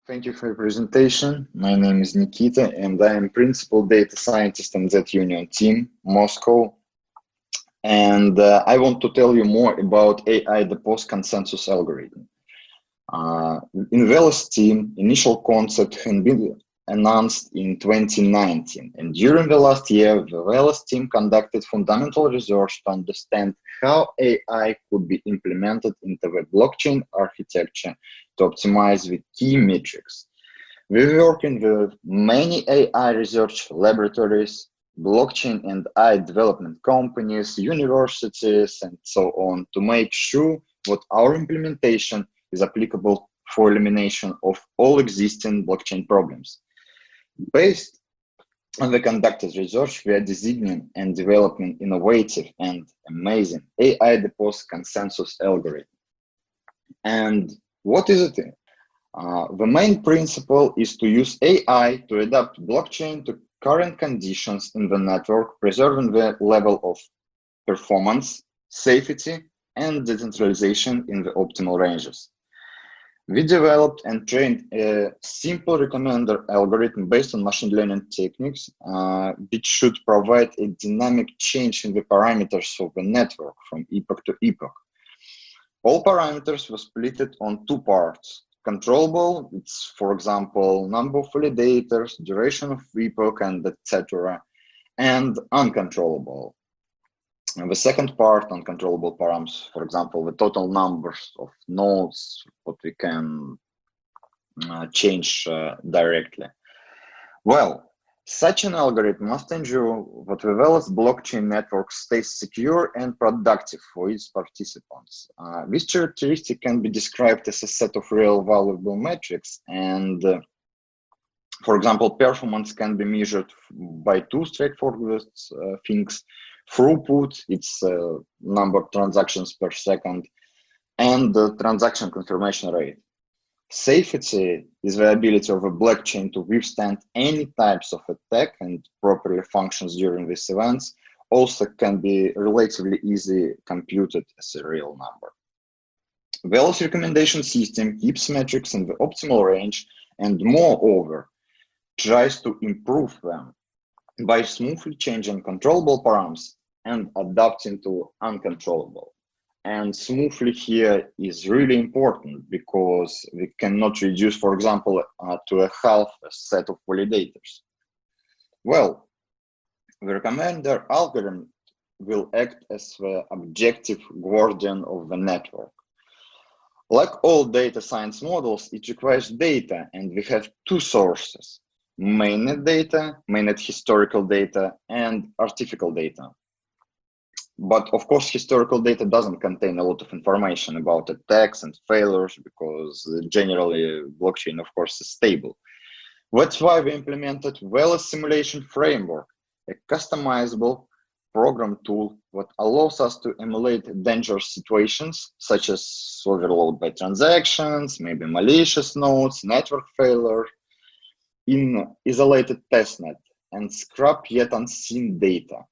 Thank you for your presentation. My name is Nikita, and I am Principal Data Scientist on Z-Union team, Moscow. And I want to tell you more about AI, the post-consensus algorithm. In Velas team, initial concept had been announced in 2019. And during the last year, the Velas team conducted fundamental research to understand how AI could be implemented into the blockchain architecture to optimize the key metrics. We're working with many AI research laboratories, blockchain and AI development companies, universities, and so on to make sure that our implementation is applicable for elimination of all existing blockchain problems. Based on the conducted research, we are designing and developing innovative and amazing AI post-consensus algorithm. And what is it? The main principle is to use AI to adapt blockchain to current conditions in the network, preserving the level of performance, safety, and decentralization in the optimal ranges. We developed and trained a simple recommender algorithm based on machine learning techniques, which should provide a dynamic change in the parameters of the network from epoch to epoch. All parameters were split on two parts. Controllable, it's, for example, number of validators, duration of epoch, and etc. And uncontrollable. And the second part, uncontrollable params, for example, the total numbers of nodes, what we can change directly. Well, such an algorithm must ensure that the Velas blockchain network stays secure and productive for its participants. This characteristic can be described as a set of real valuable metrics, and for example, performance can be measured by two straightforward things. Throughput, it's number of transactions per second, and the transaction confirmation rate. Safety is the ability of a blockchain to withstand any types of attack and properly functions during these events. Also can be relatively easy computed as a real number. Velas recommendation system keeps metrics in the optimal range and moreover tries to improve them by smoothly changing controllable params and adapting to uncontrollable. And smoothly here is really important because we cannot reduce, for example, to a half a set of validators. Well, the recommender algorithm will act as the objective guardian of the network. Like all data science models, it requires data, and we have two sources: mainnet data, mainnet historical data, and artificial data. But of course, historical data doesn't contain a lot of information about attacks and failures because generally blockchain, of course, is stable. That's why we implemented Velas simulation framework, a customizable program tool that allows us to emulate dangerous situations such as overload by transactions, maybe malicious nodes, network failure, in isolated testnet and scrap yet unseen data.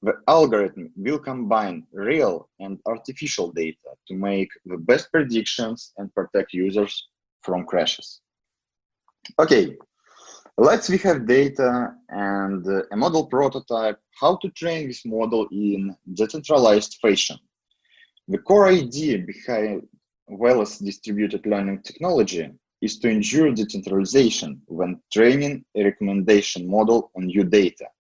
The algorithm will combine real and artificial data to make the best predictions and protect users from crashes. Okay, we have data and a model prototype, how to train this model in decentralized fashion. The core idea behind Velas distributed learning technology is to ensure decentralization when training a recommendation model on new data.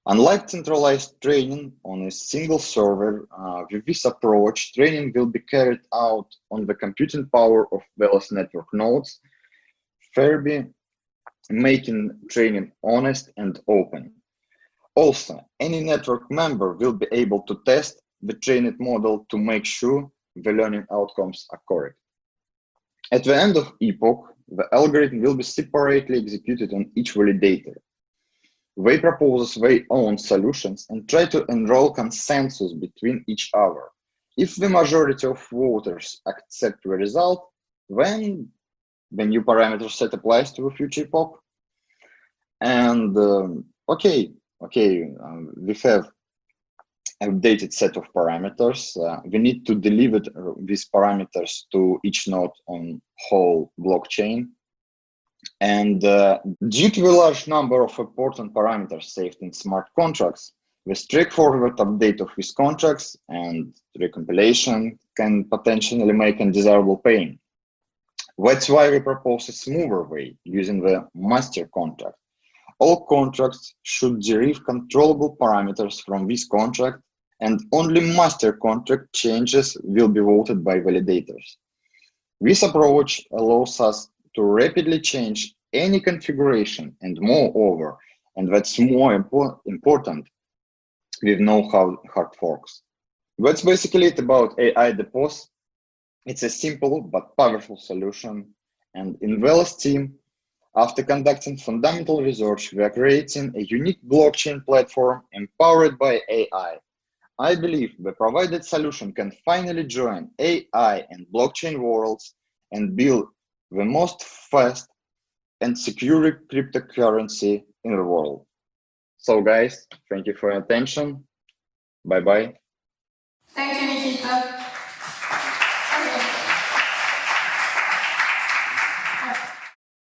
Unlike centralized training on a single server, with this approach, training will be carried out on the computing power of Velas network nodes, thereby making training honest and open. Also, any network member will be able to test the trained model to make sure the learning outcomes are correct. At the end of epoch, the algorithm will be separately executed on each validator. They propose their own solutions and try to enroll consensus between each other. If the majority of voters accept the result, then the new parameter set applies to the future epoch. And we have updated set of parameters. We need to deliver these parameters to each node on whole blockchain. And due to the large number of important parameters saved in smart contracts, the straightforward update of these contracts and recompilation can potentially make undesirable pain. That's why we propose a smoother way using the master contract. All contracts should derive controllable parameters from this contract, and only master contract changes will be voted by validators. This approach allows us to rapidly change any configuration, and moreover, and that's more important, with no hard forks. That's basically it about AI depots. It's a simple but powerful solution, and in Velas team, after conducting fundamental research, we are creating a unique blockchain platform empowered by AI. I believe the provided solution can finally join AI and blockchain worlds and build the most fast and secure cryptocurrency in the world. So guys, thank you for your attention. Bye-bye. Thank you.